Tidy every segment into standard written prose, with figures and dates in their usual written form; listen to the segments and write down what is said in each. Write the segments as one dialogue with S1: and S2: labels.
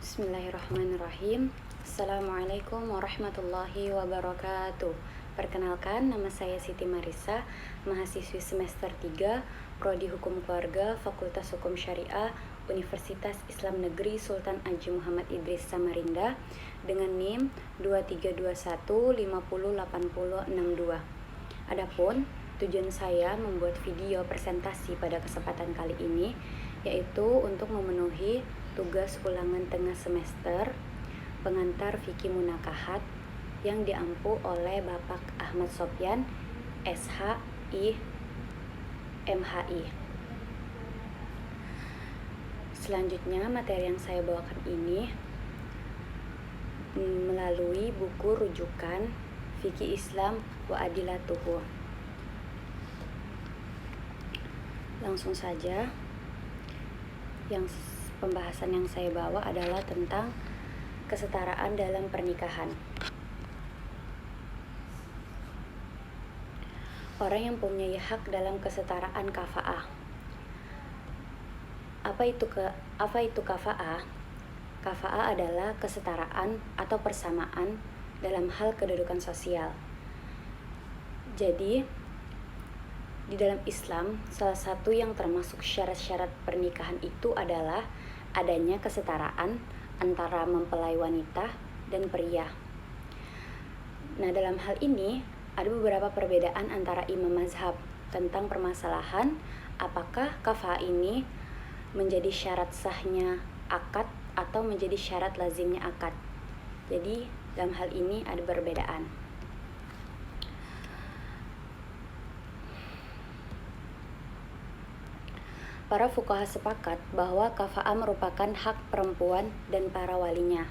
S1: Bismillahirrahmanirrahim. Assalamualaikum warahmatullahi wabarakatuh. Perkenalkan, nama saya Siti Marissa, mahasiswi semester 3, Prodi Hukum Keluarga, Fakultas Hukum Syariah, Universitas Islam Negeri Sultan Haji Muhammad Idris Samarinda dengan NIM 2321508062. Adapun tujuan saya membuat video presentasi pada kesempatan kali ini yaitu untuk memenuhi tugas ulangan tengah semester pengantar fikih munakahat yang diampu oleh Bapak Ahmad Sopyan, SHI, MHI. Selanjutnya, materi yang saya bawakan ini melalui buku rujukan Fikih Islam wa Adilatuhu. Langsung saja, pembahasan yang saya bawa adalah tentang kesetaraan dalam pernikahan. Orang yang mempunyai hak dalam kesetaraan kafa'ah. Apa itu kafa'ah? Kafa'ah adalah kesetaraan atau persamaan dalam hal kedudukan sosial. Jadi, di dalam Islam, salah satu yang termasuk syarat-syarat pernikahan itu adalah adanya kesetaraan antara mempelai wanita dan pria. Nah, dalam hal ini ada beberapa perbedaan antara imam mazhab tentang permasalahan apakah kafa'ah ini menjadi syarat sahnya akad atau menjadi syarat lazimnya akad. Jadi, dalam hal ini ada perbedaan. Para fuqaha sepakat bahwa kafa'ah merupakan hak perempuan dan para walinya.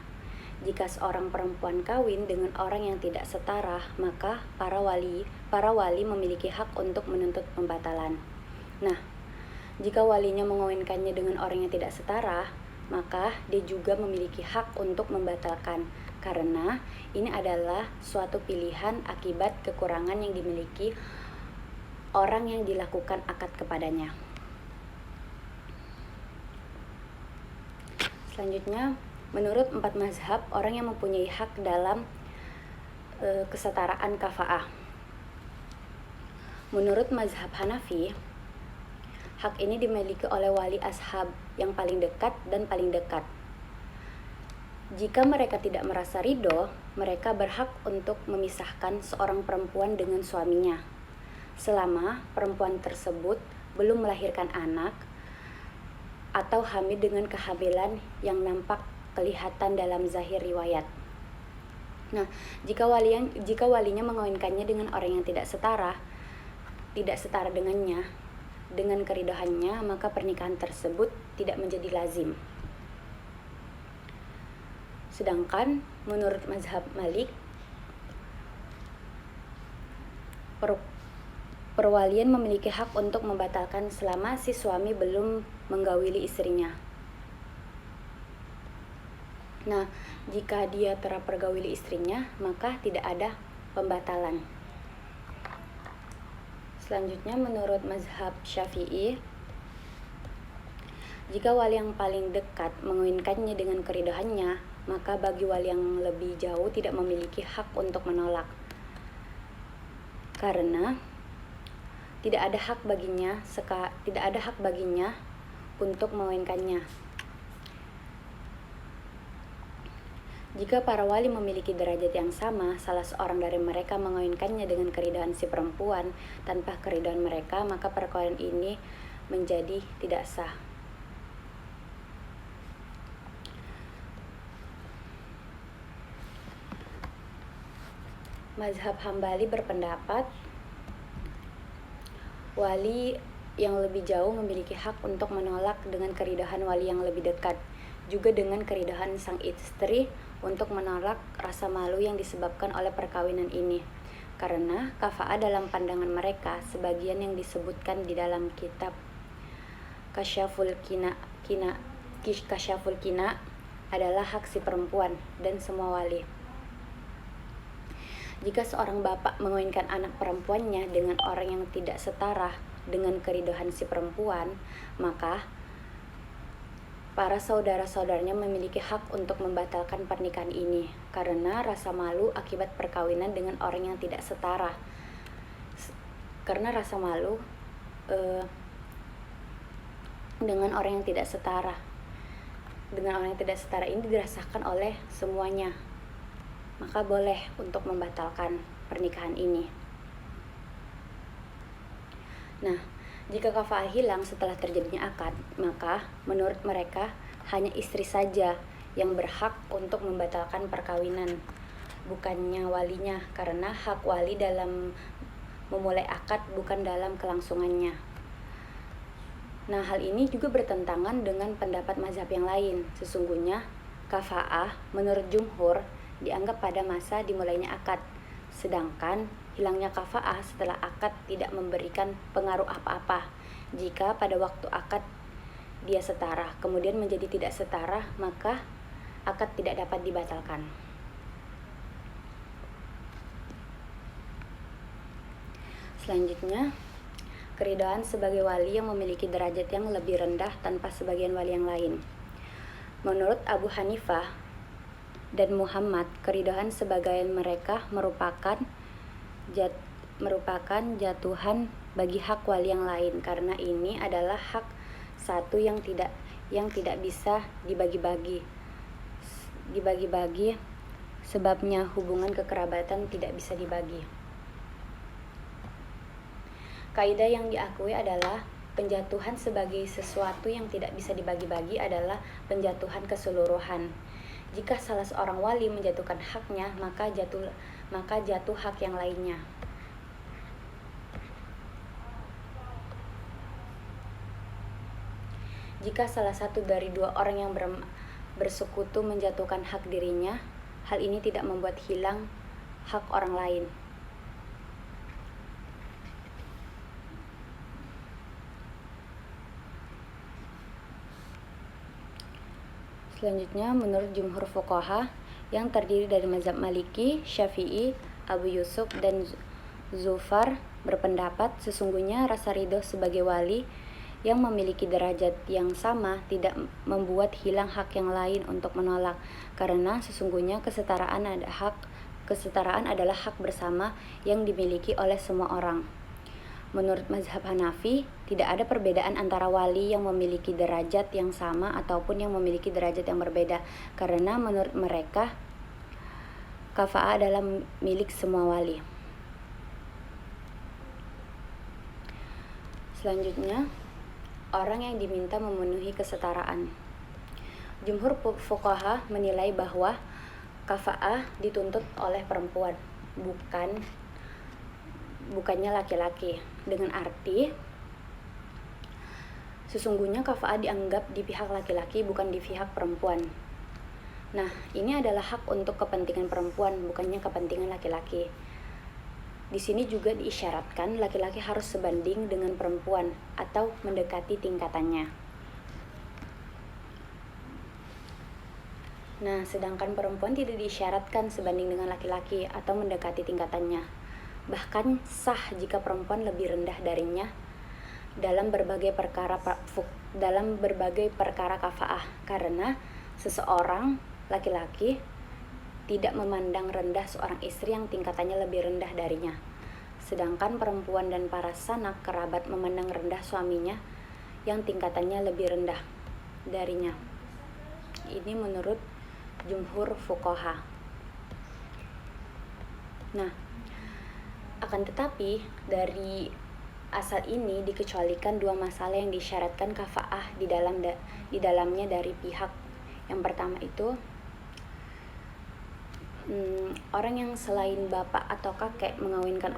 S1: Jika seorang perempuan kawin dengan orang yang tidak setara, maka para wali memiliki hak untuk menuntut pembatalan. Nah, jika walinya mengawinkannya dengan orang yang tidak setara, maka dia juga memiliki hak untuk membatalkan, karena ini adalah suatu pilihan akibat kekurangan yang dimiliki orang yang dilakukan akad kepadanya. Selanjutnya, menurut 4 mazhab, orang yang mempunyai hak dalam kesetaraan kafa'ah. Menurut mazhab Hanafi, hak ini dimiliki oleh wali ashab yang paling dekat dan paling dekat. Jika mereka tidak merasa ridho, mereka berhak untuk memisahkan seorang perempuan dengan suaminya, selama perempuan tersebut belum melahirkan anak atau hamil dengan kehamilan yang nampak kelihatan dalam zahir riwayat. Nah, jika walinya mengawinkannya dengan orang yang tidak setara dengannya, dengan keridohannya, maka pernikahan tersebut tidak menjadi lazim. Sedangkan menurut mazhab Malik, perwalian memiliki hak untuk membatalkan selama si suami belum menggawili istrinya. Nah, jika dia telah pergawili istrinya, maka tidak ada pembatalan. Selanjutnya, menurut mazhab Syafi'i, jika wali yang paling dekat mengawinkannya dengan keridohannya, maka bagi wali yang lebih jauh tidak memiliki hak untuk menolak, karena tidak ada hak baginya untuk mengawinkannya. Jika para wali memiliki derajat yang sama, salah seorang dari mereka mengawinkannya dengan keridohan si perempuan tanpa keridohan mereka, maka perkawinan ini menjadi tidak sah. Mazhab Hambali berpendapat wali yang lebih jauh memiliki hak untuk menolak dengan keridohan wali yang lebih dekat, juga dengan keridohan sang istri untuk menolak rasa malu yang disebabkan oleh perkawinan ini, karena kafa'ah dalam pandangan mereka sebagian yang disebutkan di dalam kitab Kasyaful Kina adalah hak si perempuan dan semua wali. Jika seorang bapak mengawinkan anak perempuannya dengan orang yang tidak setara dengan keridohan si perempuan, maka para saudara-saudaranya memiliki hak untuk membatalkan pernikahan ini karena rasa malu akibat perkawinan dengan orang yang tidak setara. Karena rasa malu dengan orang yang tidak setara. Dengan orang yang tidak setara ini dirasakan oleh semuanya. Maka boleh untuk membatalkan pernikahan ini. Nah, jika kafa'ah hilang setelah terjadinya akad, maka menurut mereka hanya istri saja yang berhak untuk membatalkan perkawinan, bukannya walinya, karena hak wali dalam memulai akad bukan dalam kelangsungannya. Nah, hal ini juga bertentangan dengan pendapat mazhab yang lain. Sesungguhnya, kafa'ah menurut jumhur dianggap pada masa dimulainya akad, sedangkan hilangnya kafa'ah setelah akad tidak memberikan pengaruh apa-apa. Jika pada waktu akad dia setara, kemudian menjadi tidak setara, maka akad tidak dapat dibatalkan. Selanjutnya, keridhaan sebagai wali yang memiliki derajat yang lebih rendah tanpa sebagian wali yang lain. Menurut Abu Hanifah dan Muhammad, keridhaan sebagian mereka merupakan jatuhan bagi hak wali yang lain, karena ini adalah hak satu yang tidak bisa dibagi-bagi. Sebabnya hubungan kekerabatan tidak bisa dibagi. Kaidah yang diakui adalah penjatuhan sebagai sesuatu yang tidak bisa dibagi-bagi adalah penjatuhan keseluruhan. Jika salah seorang wali menjatuhkan haknya, maka jatuh hak yang lainnya. Jika salah satu dari dua orang yang bersekutu menjatuhkan hak dirinya, hal ini tidak membuat hilang hak orang lain. Selanjutnya, menurut jumhur fuqaha yang terdiri dari mazhab Maliki, Syafi'i, Abu Yusuf, dan Zufar berpendapat sesungguhnya rasa ridho sebagai wali yang memiliki derajat yang sama tidak membuat hilang hak yang lain untuk menolak, karena sesungguhnya kesetaraan adalah hak bersama yang dimiliki oleh semua orang. Menurut mazhab Hanafi, tidak ada perbedaan antara wali yang memiliki derajat yang sama ataupun yang memiliki derajat yang berbeda, karena menurut mereka kafa'ah adalah milik semua wali. Selanjutnya, orang yang diminta memenuhi kesetaraan. Jumhur fuqaha menilai bahwa kafa'ah dituntut oleh perempuan, bukannya laki-laki, dengan arti sesungguhnya kafa'ah dianggap di pihak laki-laki bukan di pihak perempuan. Nah, ini adalah hak untuk kepentingan perempuan, bukannya kepentingan laki-laki. Di sini juga diisyaratkan laki-laki harus sebanding dengan perempuan atau mendekati tingkatannya. Nah, sedangkan perempuan tidak diisyaratkan sebanding dengan laki-laki atau mendekati tingkatannya. Bahkan sah jika perempuan lebih rendah darinya dalam berbagai perkara kafa'ah, karena seseorang laki-laki tidak memandang rendah seorang istri yang tingkatannya lebih rendah darinya, sedangkan perempuan dan para sanak kerabat memandang rendah suaminya yang tingkatannya lebih rendah darinya. Ini menurut jumhur fuqaha. Nah, akan tetapi dari asal ini dikecualikan dua masalah yang disyaratkan kafa'ah di dalamnya dari pihak. Yang pertama itu orang yang selain bapak atau kakek mengawinkan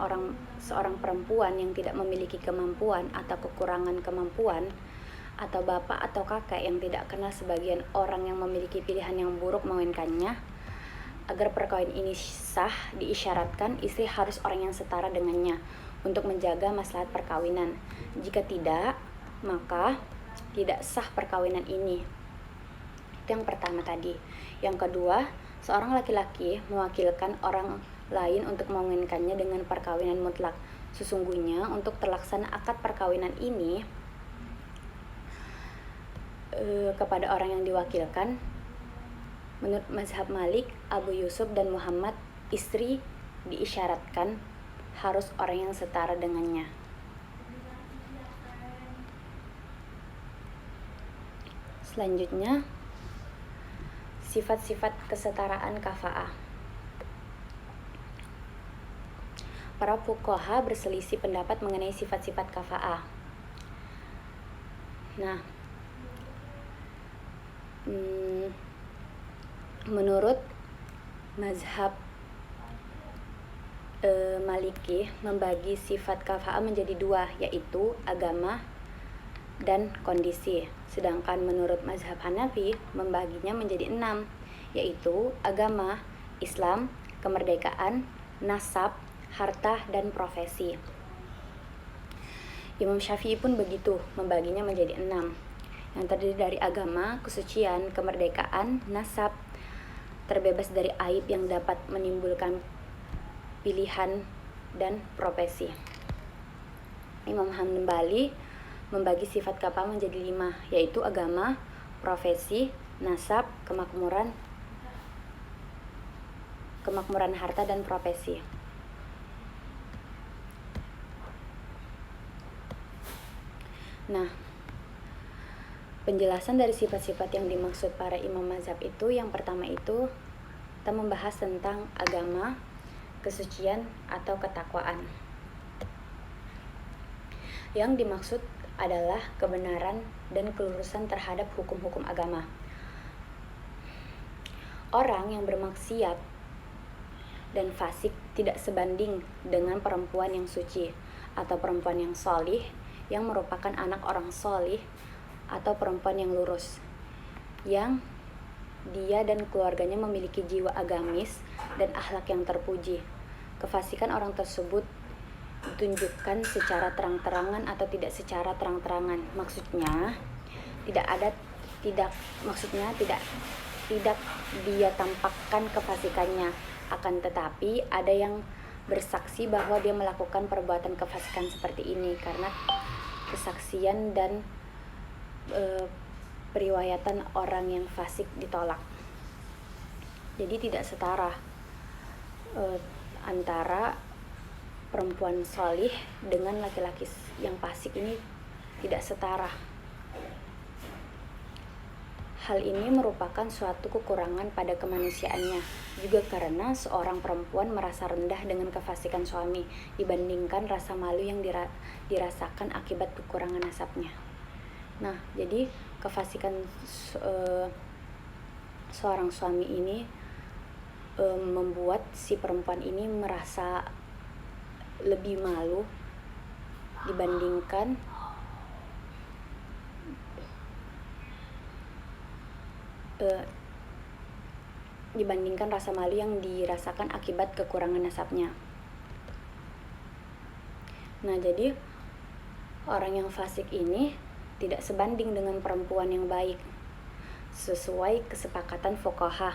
S1: seorang perempuan yang tidak memiliki kemampuan atau kekurangan kemampuan, atau bapak atau kakek yang tidak kenal sebagian orang yang memiliki pilihan yang buruk mengawinkannya. Agar perkawinan ini sah, diisyaratkan istri harus orang yang setara dengannya untuk menjaga maslahat perkawinan. Jika tidak, maka tidak sah perkawinan ini. Itu yang pertama tadi. Yang kedua, seorang laki-laki mewakilkan orang lain untuk mengawinkannya dengan perkawinan mutlak. Sesungguhnya untuk terlaksana akad perkawinan ini kepada orang yang diwakilkan. Menurut mazhab Malik, Abu Yusuf dan Muhammad, istri diisyaratkan harus orang yang setara dengannya. Selanjutnya, sifat-sifat kesetaraan kafa'ah. Para fuqaha berselisih pendapat mengenai sifat-sifat kafa'ah. Nah, menurut mazhab Maliki membagi sifat kafa'ah menjadi dua, yaitu agama dan kondisi. Sedangkan menurut mazhab Hanafi membaginya menjadi 6, yaitu agama, Islam, kemerdekaan, nasab, harta, dan profesi. Imam Syafi'i pun begitu, membaginya menjadi 6, yang terdiri dari agama, kesucian, kemerdekaan, nasab, terbebas dari aib yang dapat menimbulkan pilihan, dan profesi. Imam Hambali membagi sifat kafa'ah menjadi 5, yaitu agama, profesi, nasab, kemakmuran harta, dan profesi. Nah, penjelasan dari sifat-sifat yang dimaksud para imam mazhab itu, yang pertama itu kita membahas tentang agama, kesucian atau ketakwaan. Yang dimaksud adalah kebenaran dan kelurusan terhadap hukum-hukum agama. Orang yang bermaksiat dan fasik tidak sebanding dengan perempuan yang suci atau perempuan yang sholih yang merupakan anak orang sholih atau perempuan yang lurus, yang dia dan keluarganya memiliki jiwa agamis dan akhlak yang terpuji. Kefasikan orang tersebut ditunjukkan secara terang-terangan atau tidak secara terang-terangan. Maksudnya tidak dia tampakkan kefasikannya, akan tetapi ada yang bersaksi bahwa dia melakukan perbuatan kefasikan seperti ini, karena kesaksian dan periwayatan orang yang fasik ditolak. Jadi tidak setara antara perempuan sholih dengan laki-laki yang fasik, ini tidak setara. Hal ini merupakan suatu kekurangan pada kemanusiaannya, juga karena seorang perempuan merasa rendah dengan kefasikan suami dibandingkan rasa malu yang dirasakan akibat kekurangan nasabnya. Nah, jadi kefasikan seorang suami ini membuat si perempuan ini merasa lebih malu dibandingkan rasa malu yang dirasakan akibat kekurangan nasabnya. Nah, jadi orang yang fasik ini tidak sebanding dengan perempuan yang baik sesuai kesepakatan fuqaha.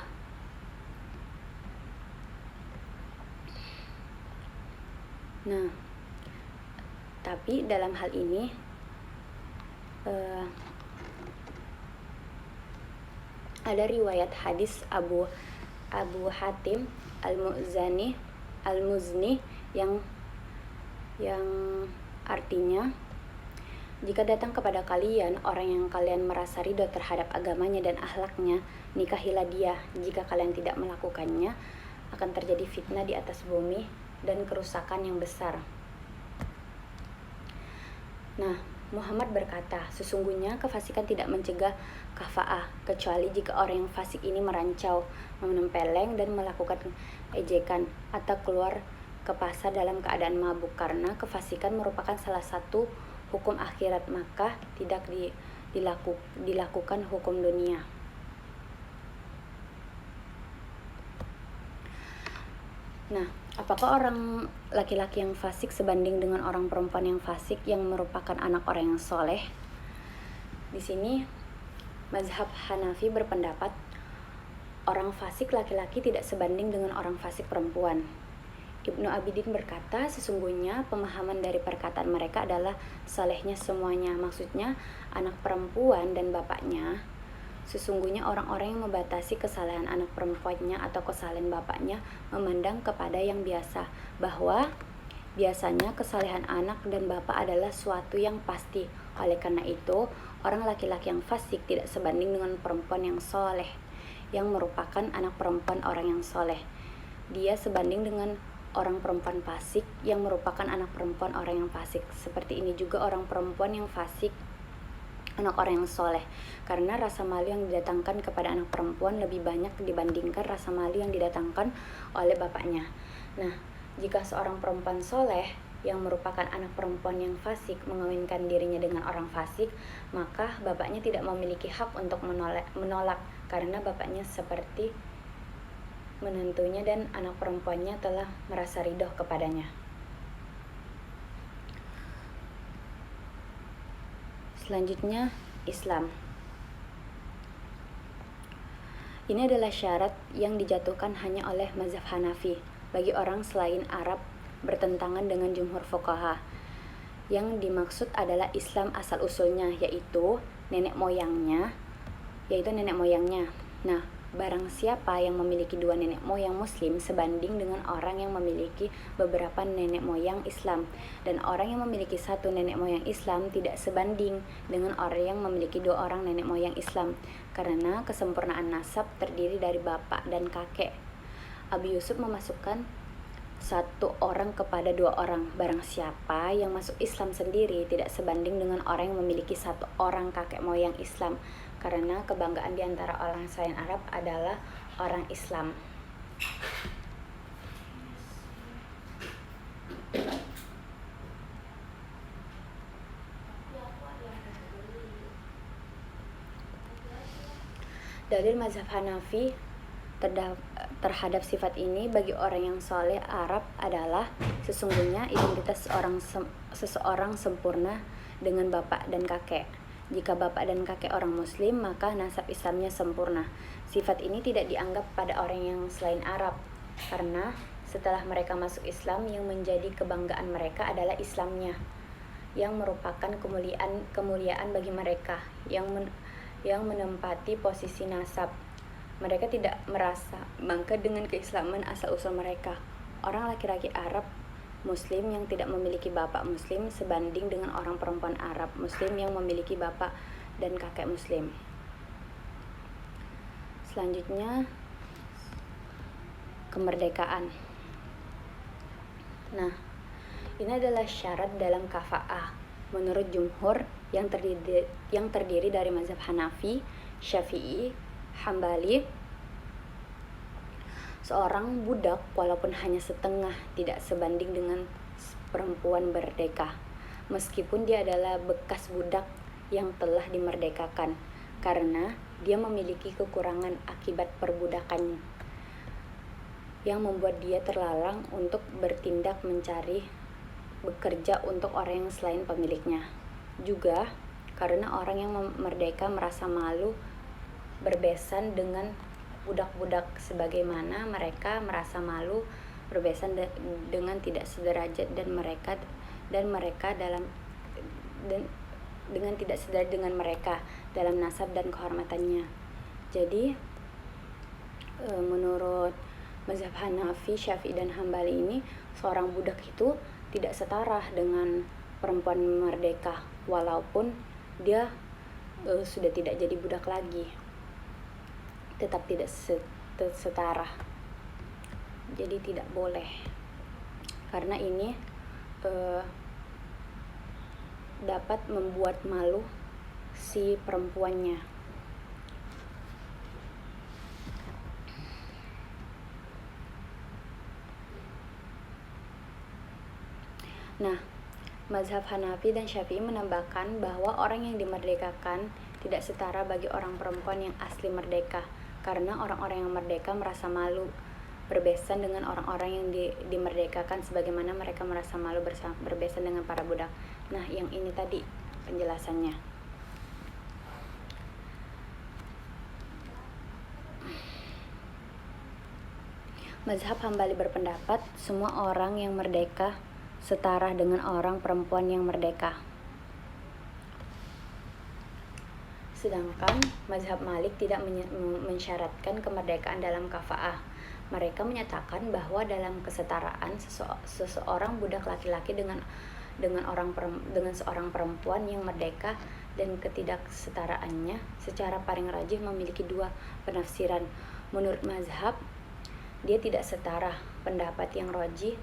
S1: Nah, tapi dalam hal ini ada riwayat hadis Abu Hatim Al-Muzni yang artinya, jika datang kepada kalian orang yang kalian merasa ridho terhadap agamanya dan akhlaknya, nikahilah dia. Jika kalian tidak melakukannya, akan terjadi fitnah di atas bumi dan kerusakan yang besar. Nah, Muhammad berkata, sesungguhnya kefasikan tidak mencegah kafa'ah, kecuali jika orang yang fasik ini merancau, menempeleng dan melakukan ejekan, atau keluar ke pasar dalam keadaan mabuk. Karena kefasikan merupakan salah satu hukum akhirat, maka tidak dilakukan hukum dunia. Nah, apakah orang laki-laki yang fasik sebanding dengan orang perempuan yang fasik yang merupakan anak orang yang soleh? Di sini mazhab Hanafi berpendapat orang fasik laki-laki tidak sebanding dengan orang fasik perempuan. Ibnu Abidin berkata, sesungguhnya pemahaman dari perkataan mereka adalah salehnya semuanya. Maksudnya anak perempuan dan bapaknya. Sesungguhnya orang-orang yang membatasi kesalahan anak perempuannya atau kesalahan bapaknya memandang kepada yang biasa, bahwa biasanya kesalehan anak dan bapak adalah suatu yang pasti. Oleh karena itu, orang laki-laki yang fasik tidak sebanding dengan perempuan yang soleh, yang merupakan anak perempuan orang yang soleh. Dia sebanding dengan orang perempuan fasik yang merupakan anak perempuan orang yang fasik. Seperti ini juga orang perempuan yang fasik, anak orang yang soleh, karena rasa malu yang didatangkan kepada anak perempuan lebih banyak dibandingkan rasa malu yang didatangkan oleh bapaknya. Nah, jika seorang perempuan soleh yang merupakan anak perempuan yang fasik mengawinkan dirinya dengan orang fasik, maka bapaknya tidak memiliki hak untuk menolak karena bapaknya seperti menantunya dan anak perempuannya telah merasa ridho kepadanya. Selanjutnya, Islam. Ini adalah syarat yang dijatuhkan hanya oleh mazhab Hanafi bagi orang selain Arab, bertentangan dengan jumhur fuqaha. Yang dimaksud adalah Islam asal usulnya, yaitu nenek moyangnya. Nah, barang siapa yang memiliki dua nenek moyang muslim sebanding dengan orang yang memiliki beberapa nenek moyang Islam, dan orang yang memiliki satu nenek moyang Islam tidak sebanding dengan orang yang memiliki dua orang nenek moyang Islam, karena kesempurnaan nasab terdiri dari bapak dan kakek. Abu Yusuf memasukkan satu orang kepada dua orang. Barang siapa yang masuk Islam sendiri tidak sebanding dengan orang yang memiliki satu orang kakek moyang Islam, karena kebanggaan di antara orang selain Arab adalah orang Islam. Dalil mazhab Hanafi terhadap sifat ini bagi orang yang soleh Arab adalah sesungguhnya identitas seseorang sempurna dengan bapak dan kakek. Jika bapak dan kakek orang muslim, maka nasab Islamnya sempurna. Sifat ini tidak dianggap pada orang yang selain Arab, karena setelah mereka masuk Islam, yang menjadi kebanggaan mereka adalah Islamnya, yang merupakan kemuliaan bagi mereka, yang menempati posisi nasab. Mereka tidak merasa bangga dengan keislaman asal-usul mereka. Orang laki-laki Arab Muslim yang tidak memiliki bapak Muslim sebanding dengan orang perempuan Arab Muslim yang memiliki bapak dan kakek Muslim. Selanjutnya, kemerdekaan. Nah, ini adalah syarat dalam kafa'ah menurut jumhur yang terdiri dari mazhab Hanafi, Syafi'i, Hambali. Seorang budak walaupun hanya setengah tidak sebanding dengan perempuan merdeka, meskipun dia adalah bekas budak yang telah dimerdekakan, karena dia memiliki kekurangan akibat perbudakannya yang membuat dia terlarang untuk bertindak mencari bekerja untuk orang yang selain pemiliknya. Juga karena orang yang merdeka merasa malu berbesan dengan budak-budak, sebagaimana mereka merasa malu berbesan dengan tidak sederajat dengan tidak sederajat dengan mereka dalam nasab dan kehormatannya. Jadi menurut mazhab Hanafi, Syafi'i dan Hambali ini, seorang budak itu tidak setara dengan perempuan merdeka walaupun dia sudah tidak jadi budak lagi, tetap tidak setara. Jadi tidak boleh, karena ini dapat membuat malu si perempuannya. Nah, mazhab Hanafi dan Syafi'i menambahkan bahwa orang yang dimerdekakan tidak setara bagi orang perempuan yang asli merdeka, karena orang-orang yang merdeka merasa malu berbesan dengan orang-orang yang dimerdekakan, sebagaimana mereka merasa malu berbesan dengan para budak. Nah, yang ini tadi penjelasannya. Mazhab Hambali berpendapat semua orang yang merdeka setara dengan orang perempuan yang merdeka. Sedangkan mazhab Malik tidak mensyaratkan kemerdekaan dalam kafa'ah. Mereka menyatakan bahwa dalam kesetaraan seseorang budak laki-laki dengan seorang perempuan yang merdeka, dan ketidaksetaraannya secara paling rajih memiliki dua penafsiran. Menurut mazhab, dia tidak setara. Pendapat yang rajih,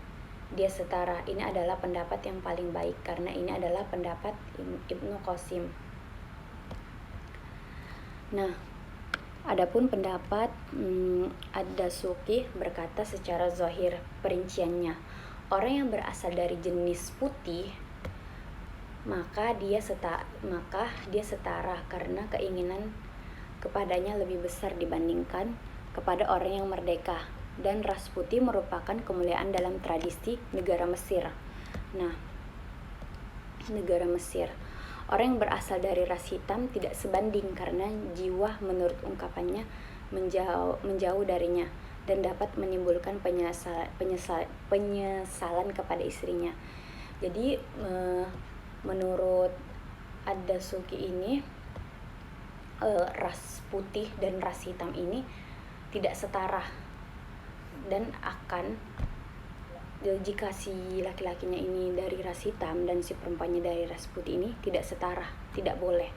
S1: dia setara. Ini adalah pendapat yang paling baik karena ini adalah pendapat Ibnu Qasim. Nah, adapun pendapat Ad-Dasuki berkata secara zahir perinciannya, orang yang berasal dari jenis putih maka dia setara karena keinginan kepadanya lebih besar dibandingkan kepada orang yang merdeka, dan ras putih merupakan kemuliaan dalam tradisi negara Mesir. Nah, negara Mesir, orang yang berasal dari ras hitam tidak sebanding karena jiwa menurut ungkapannya menjauh darinya dan dapat menimbulkan penyesalan kepada istrinya. Jadi menurut Ad-Dasuki ini ras putih dan ras hitam ini tidak setara, dan akan jika si laki-lakinya ini dari ras hitam dan si perempuannya dari ras putih ini tidak setara, tidak boleh.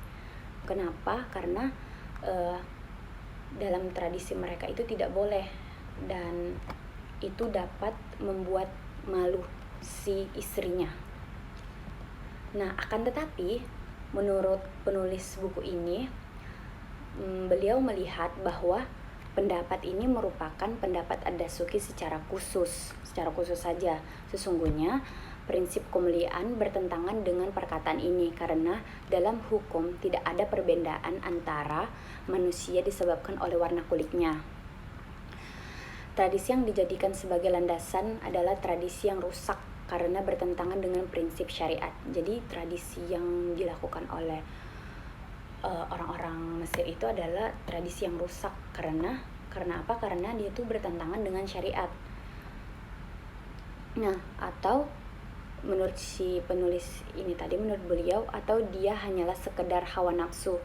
S1: Kenapa? Karena dalam tradisi mereka itu tidak boleh, dan itu dapat membuat malu si istrinya. Nah, akan tetapi menurut penulis buku ini, beliau melihat bahwa pendapat ini merupakan pendapat Ad-Dasuki secara khusus saja. Sesungguhnya prinsip kemuliaan bertentangan dengan perkataan ini karena dalam hukum tidak ada perbedaan antara manusia disebabkan oleh warna kulitnya. Tradisi yang dijadikan sebagai landasan adalah tradisi yang rusak karena bertentangan dengan prinsip syariat. Jadi tradisi yang dilakukan oleh orang-orang Mesir itu adalah tradisi yang rusak karena apa? Karena dia itu bertentangan dengan syariat. Nah, atau menurut si penulis ini tadi, menurut beliau, atau dia hanyalah sekedar hawa nafsu,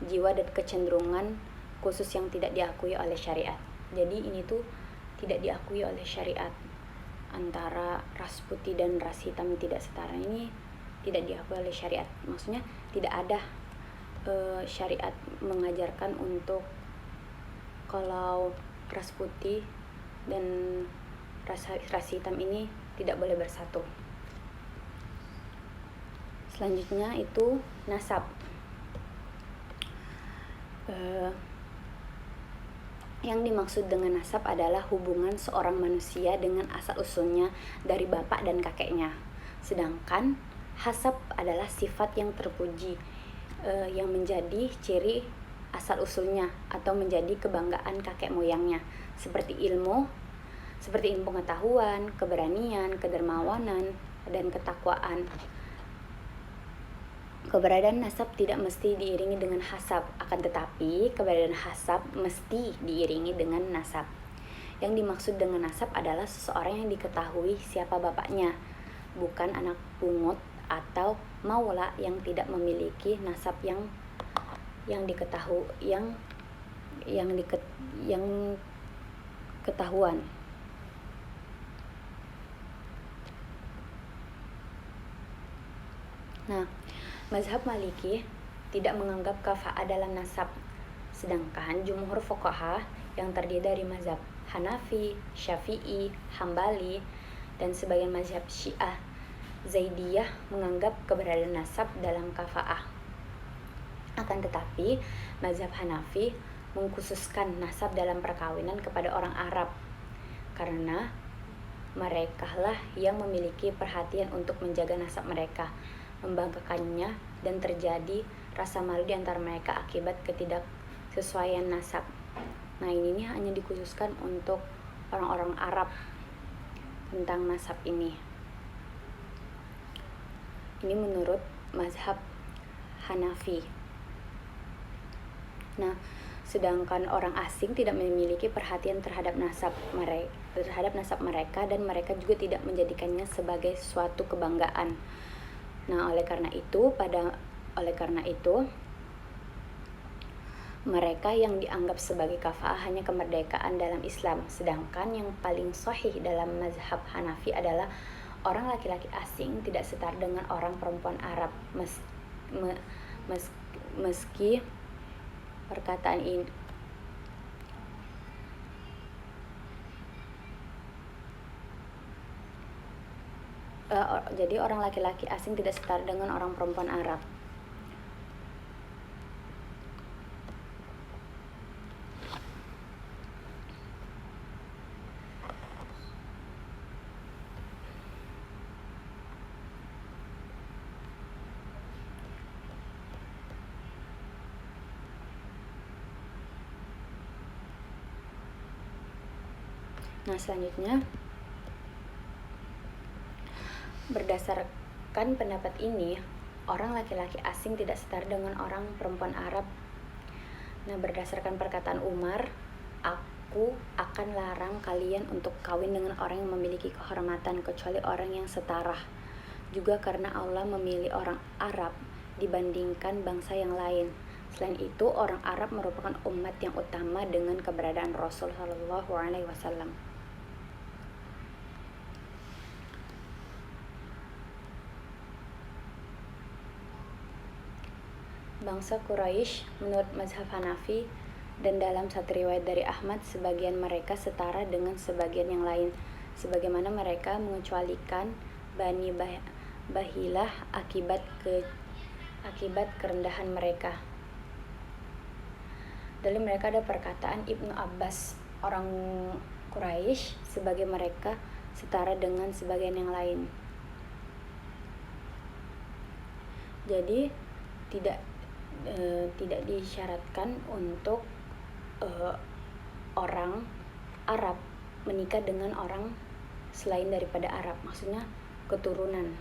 S1: jiwa dan kecenderungan khusus yang tidak diakui oleh syariat. Jadi ini tuh tidak diakui oleh syariat. Antara ras putih dan ras hitam tidak setara ini tidak diakui oleh syariat. Maksudnya tidak ada syariat mengajarkan untuk kalau ras putih dan ras hitam ini tidak boleh bersatu. Selanjutnya itu nasab. Yang dimaksud dengan nasab adalah hubungan seorang manusia dengan asal-usulnya dari bapak dan kakeknya. Sedangkan hasab adalah sifat yang terpuji, yang menjadi ciri asal-usulnya atau menjadi kebanggaan kakek moyangnya, seperti ilmu pengetahuan, keberanian, kedermawanan, dan ketakwaan. Keberadaan nasab tidak mesti diiringi dengan hasab, akan tetapi keberadaan hasab mesti diiringi dengan nasab. Yang dimaksud dengan nasab adalah seseorang yang diketahui siapa bapaknya, bukan anak pungut atau maula yang tidak memiliki nasab yang ketahuan. Nah, mazhab Maliki tidak menganggap kafa'ah dalam nasab, sedangkan jumhur fuqaha yang terdiri dari mazhab Hanafi, Syafi'i, Hambali, dan sebagian mazhab Syiah Zaidiyah menganggap keberadaan nasab dalam kafa'ah. Akan tetapi, mazhab Hanafi mengkhususkan nasab dalam perkawinan kepada orang Arab karena merekalah yang memiliki perhatian untuk menjaga nasab mereka, membanggakannya, dan terjadi rasa malu di antara mereka akibat ketidaksesuaian nasab. Nah, ini hanya dikhususkan untuk orang-orang Arab tentang nasab ini. Ini menurut mazhab Hanafi. Nah, sedangkan orang asing tidak memiliki perhatian terhadap nasab mereka dan mereka juga tidak menjadikannya sebagai suatu kebanggaan. Nah, oleh karena itu mereka yang dianggap sebagai kafa'ah hanya kemerdekaan dalam Islam, sedangkan yang paling sahih dalam mazhab Hanafi adalah orang laki-laki asing tidak setara dengan orang perempuan Arab. Meski perkataan ini jadi orang laki-laki asing tidak setara dengan orang perempuan Arab. Nah, selanjutnya, berdasarkan pendapat ini, orang laki-laki asing tidak setara dengan orang perempuan Arab. Nah, berdasarkan perkataan Umar, aku akan larang kalian untuk kawin dengan orang yang memiliki kehormatan kecuali orang yang setara. Juga karena Allah memilih orang Arab dibandingkan bangsa yang lain. Selain itu, orang Arab merupakan umat yang utama dengan keberadaan Rasul Shallallahu Alaihi Wasallam. Bangsa Quraisy menurut mazhab Hanafi dan dalam satu riwayat dari Ahmad, sebagian mereka setara dengan sebagian yang lain, sebagaimana mereka mengecualikan Bani Bahilah akibat kerendahan mereka. Dalam mereka ada perkataan Ibnu Abbas, orang Quraisy sebagai mereka setara dengan sebagian yang lain. Jadi tidak disyaratkan untuk orang Arab menikah dengan orang selain daripada Arab, maksudnya keturunannya.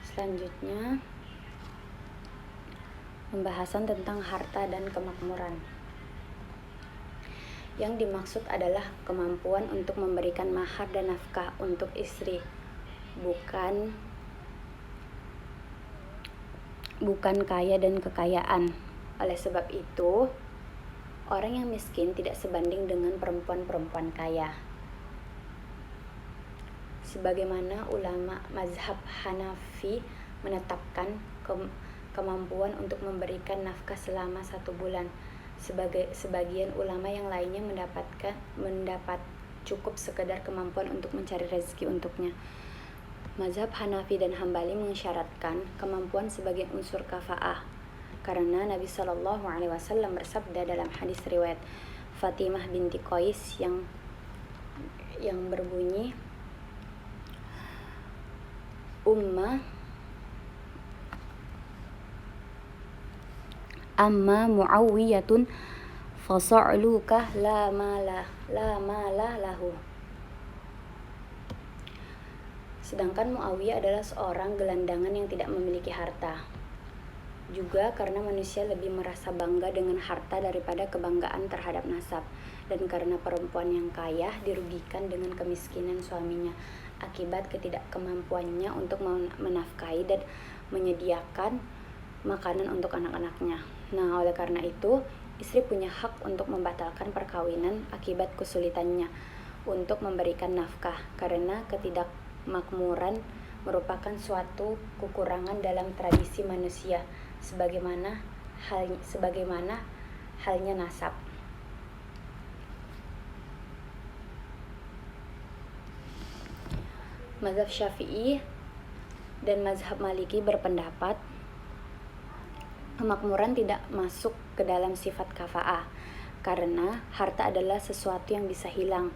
S1: Selanjutnya, pembahasan tentang harta dan kemakmuran. Yang dimaksud adalah kemampuan untuk memberikan mahar dan nafkah untuk istri, bukan kaya dan kekayaan. Oleh sebab itu, orang yang miskin tidak sebanding dengan perempuan-perempuan kaya. Sebagaimana ulama mazhab Hanafi menetapkan kemampuan untuk memberikan nafkah selama 1 bulan. Sebagian ulama yang lainnya mendapat cukup sekedar kemampuan untuk mencari rezeki untuknya. Mazhab Hanafi dan Hambali mensyaratkan kemampuan sebagai unsur kafa'ah, karena Nabi Shallallahu Alaihi Wasallam bersabda dalam hadis riwayat Fatimah binti Qais yang berbunyi, amma Muawiyatun fasa'lukah la mala lahu. Sedangkan Muawiyah adalah seorang gelandangan yang tidak memiliki harta. Juga karena manusia lebih merasa bangga dengan harta daripada kebanggaan terhadap nasab, dan karena perempuan yang kaya dirugikan dengan kemiskinan suaminya akibat ketidakmampuannya untuk menafkahi dan menyediakan makanan untuk anak-anaknya. Nah, oleh karena itu, istri punya hak untuk membatalkan perkawinan akibat kesulitannya untuk memberikan nafkah, karena ketidakmakmuran merupakan suatu kekurangan dalam tradisi manusia, sebagaimana halnya nasab. Mazhab Syafi'i dan mazhab Maliki berpendapat kemakmuran tidak masuk ke dalam sifat kafa'ah, karena harta adalah sesuatu yang bisa hilang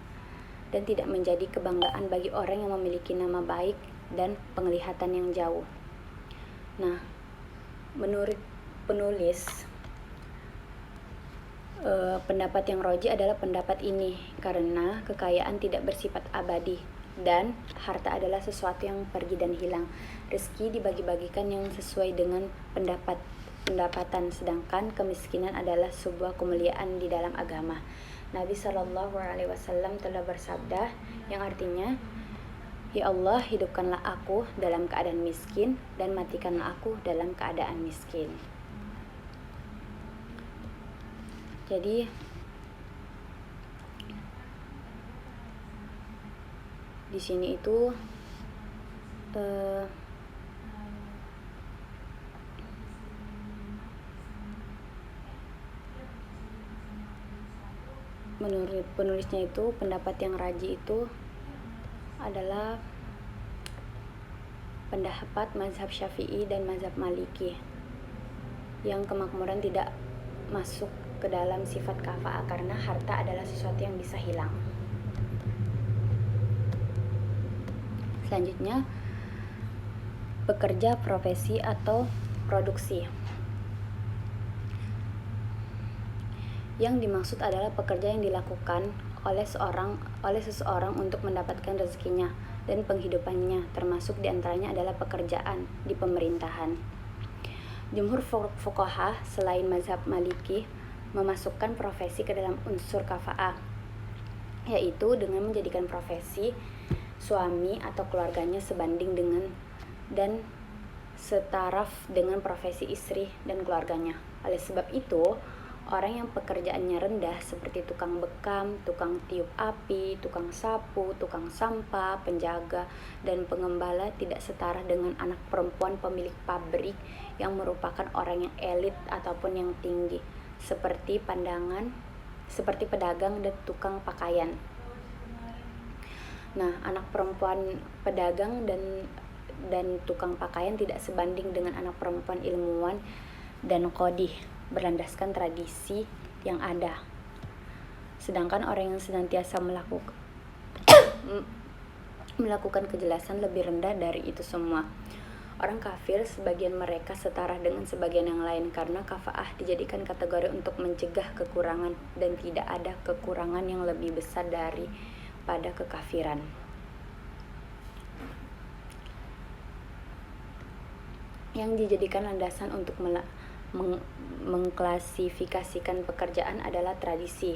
S1: dan tidak menjadi kebanggaan bagi orang yang memiliki nama baik dan penglihatan yang jauh. Nah, menurut penulis, pendapat yang roji adalah pendapat ini, karena kekayaan tidak bersifat abadi. Dan harta adalah sesuatu yang pergi dan hilang. Rezeki dibagi-bagikan yang sesuai dengan pendapatan, sedangkan kemiskinan adalah sebuah kemuliaan di dalam agama. Nabi Shallallahu Alaihi Wasallam telah bersabda, yang artinya, Ya Allah, hidupkanlah aku dalam keadaan miskin dan matikanlah aku dalam keadaan miskin. Jadi di sini itu menurut penulisnya itu pendapat yang rajih itu adalah pendapat mazhab Syafi'i dan mazhab Maliki, yang kemakmuran tidak masuk ke dalam sifat kafa'ah karena harta adalah sesuatu yang bisa hilang. Selanjutnya, bekerja, profesi atau produksi. Yang dimaksud adalah pekerja yang dilakukan oleh seseorang untuk mendapatkan rezekinya dan penghidupannya, termasuk diantaranya adalah pekerjaan di pemerintahan. Jumhur fuqaha selain mazhab Maliki memasukkan profesi ke dalam unsur kafa'ah, yaitu dengan menjadikan profesi suami atau keluarganya sebanding dengan dan setaraf dengan profesi istri dan keluarganya. Oleh sebab itu, orang yang pekerjaannya rendah seperti tukang bekam, tukang tiup api, tukang sapu, tukang sampah, penjaga, dan pengembala tidak setara dengan anak perempuan pemilik pabrik yang merupakan orang yang elit ataupun yang tinggi, seperti pedagang dan tukang pakaian. Nah, anak perempuan pedagang dan tukang pakaian tidak sebanding dengan anak perempuan ilmuwan dan qadhi berlandaskan tradisi yang ada. Sedangkan orang yang senantiasa melakukan kejelasan lebih rendah dari itu semua. Orang kafir, sebagian mereka setara dengan sebagian yang lain karena kafa'ah dijadikan kategori untuk mencegah kekurangan dan tidak ada kekurangan yang lebih besar daripada kekafiran. Yang dijadikan landasan untuk mengklasifikasikan pekerjaan adalah tradisi.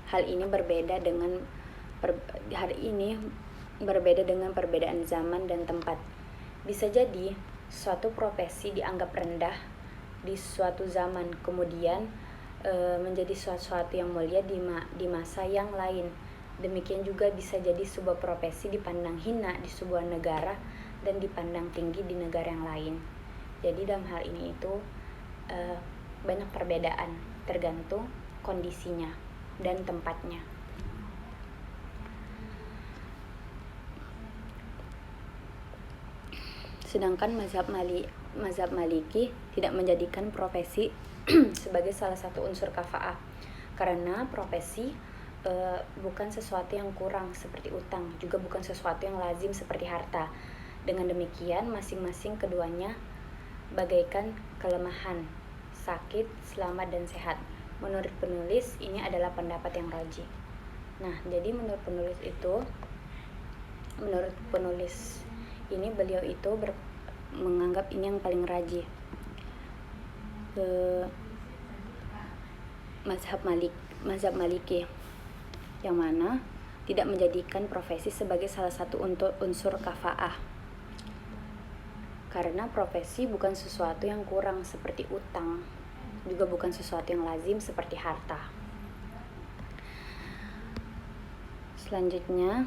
S1: Hal ini berbeda dengan perbedaan zaman dan tempat. Bisa jadi suatu profesi dianggap rendah di suatu zaman, kemudian menjadi sesuatu yang mulia di masa yang lain. Demikian juga bisa jadi sebuah profesi dipandang hina di sebuah negara dan dipandang tinggi di negara yang lain. Jadi dalam hal ini itu banyak perbedaan tergantung kondisinya dan tempatnya. Sedangkan mazhab Maliki tidak menjadikan profesi sebagai salah satu unsur kafa'ah karena profesi bukan sesuatu yang kurang seperti utang, juga bukan sesuatu yang lazim seperti harta. Dengan demikian, masing-masing keduanya bagaikan kelemahan, sakit, selamat, dan sehat. Menurut penulis, ini adalah pendapat yang rajih. Nah, jadi menurut penulis ini beliau itu menganggap ini yang paling rajih. Mazhab Maliki yang mana tidak menjadikan profesi sebagai salah satu unsur kafa'ah karena profesi bukan sesuatu yang kurang seperti utang, juga bukan sesuatu yang lazim seperti harta. Selanjutnya,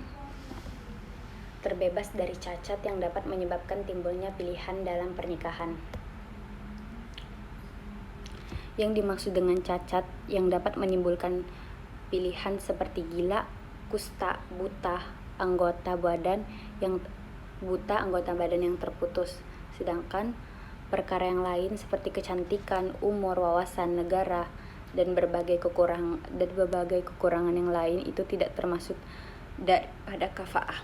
S1: terbebas dari cacat yang dapat menyebabkan timbulnya pilihan dalam pernikahan. Yang dimaksud dengan cacat yang dapat menimbulkan pilihan seperti gila, kusta, buta, anggota badan yang terputus. Sedangkan perkara yang lain seperti kecantikan, umur, wawasan, negara, dan berbagai kekurangan yang lain itu tidak termasuk daripada kafa'ah.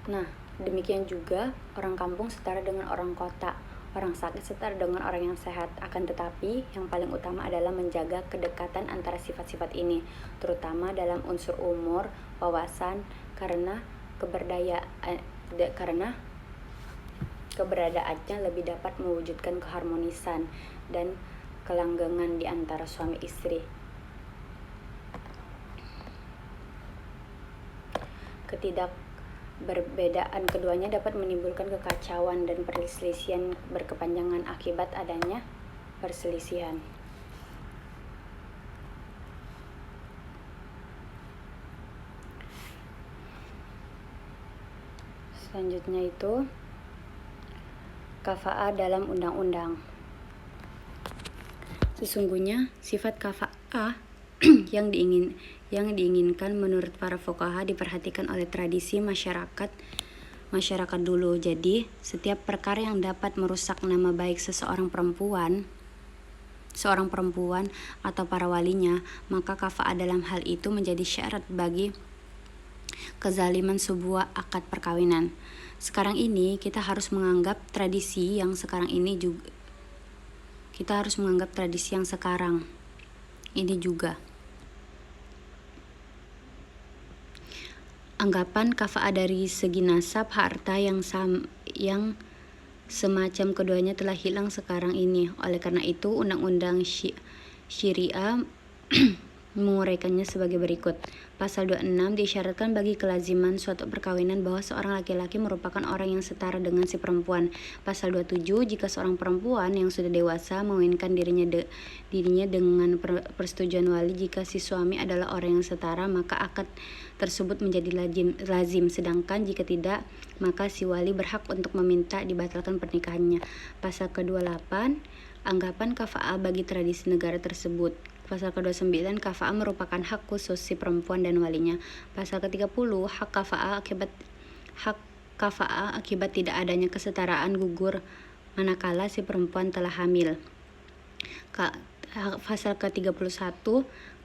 S1: Nah, demikian juga orang kampung setara dengan orang kota, orang sakit setara dengan orang yang sehat. Akan tetapi, yang paling utama adalah menjaga kedekatan antara sifat-sifat ini, terutama dalam unsur umur, wawasan, karena keberadaannya lebih dapat mewujudkan keharmonisan dan kelanggengan di antara suami istri. Ketidakberbedaan keduanya dapat menimbulkan kekacauan dan perselisihan berkepanjangan akibat adanya perselisihan. Selanjutnya itu kafa'ah dalam undang-undang. Sesungguhnya sifat kafa'ah yang diinginkan menurut para fuqaha diperhatikan oleh tradisi masyarakat dulu. Jadi, setiap perkara yang dapat merusak nama baik seorang perempuan atau para walinya, maka kafa'ah dalam hal itu menjadi syarat bagi kezaliman sebuah akad perkawinan. Sekarang ini kita harus menganggap tradisi yang sekarang ini juga. Anggapan kafa'ah dari segi nasab, harta yang semacam keduanya telah hilang sekarang ini. Oleh karena itu, undang-undang syariah menguraikannya sebagai berikut. Pasal 26 diisyaratkan bagi kelaziman suatu perkawinan bahwa seorang laki-laki merupakan orang yang setara dengan si perempuan. Pasal 27, jika seorang perempuan yang sudah dewasa mengawinkan dirinya dengan persetujuan wali, jika si suami adalah orang yang setara, maka akad tersebut menjadi lazim. Sedangkan jika tidak, maka si wali berhak untuk meminta dibatalkan pernikahannya. Pasal ke-28, anggapan kafa'ah bagi tradisi negara tersebut. Pasal ke-29, kafa'ah merupakan hak khusus si perempuan dan walinya. Pasal ke-30, hak kafa'ah akibat tidak adanya kesetaraan gugur manakala si perempuan telah hamil. Pasal ke-31,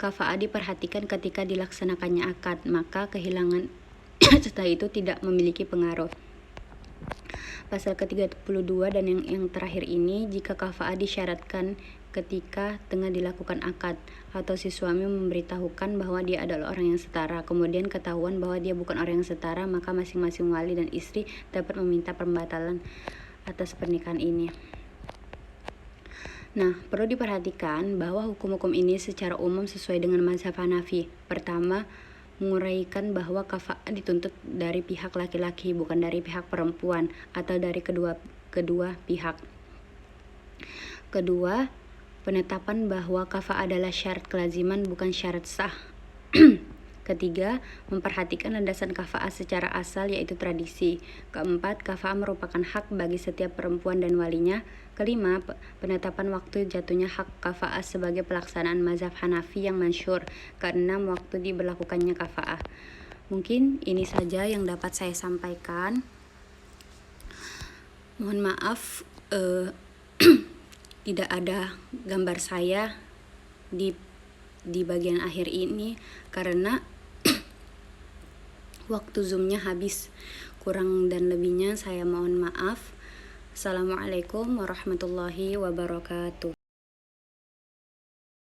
S1: kafa'ah diperhatikan ketika dilaksanakannya akad, maka kehilangan setelah itu tidak memiliki pengaruh. Pasal ke-32 dan yang terakhir ini, jika kafa'ah disyaratkan ketika tengah dilakukan akad, atau si suami memberitahukan bahwa dia adalah orang yang setara, kemudian ketahuan bahwa dia bukan orang yang setara, maka masing-masing wali dan istri dapat meminta pembatalan atas pernikahan ini. Nah, perlu diperhatikan bahwa hukum-hukum ini secara umum sesuai dengan mazhab Hanafi. Pertama, menguraikan bahwa kafa'ah dituntut dari pihak laki-laki, bukan dari pihak perempuan atau dari kedua pihak. Kedua, penetapan bahwa kafa'ah adalah syarat kelaziman, bukan syarat sah. Ketiga, memperhatikan landasan kafa'ah secara asal, yaitu tradisi. Keempat, kafa'ah merupakan hak bagi setiap perempuan dan walinya. Kelima, penetapan waktu jatuhnya hak kafa'ah sebagai pelaksanaan mazhab Hanafi yang masyhur. Keenam, waktu diberlakukannya kafa'ah. Mungkin ini saja yang dapat saya sampaikan. Mohon maaf tidak ada gambar saya di bagian akhir ini karena waktu zoomnya habis. Kurang dan lebihnya saya mohon maaf. Assalamualaikum warahmatullahi wabarakatuh.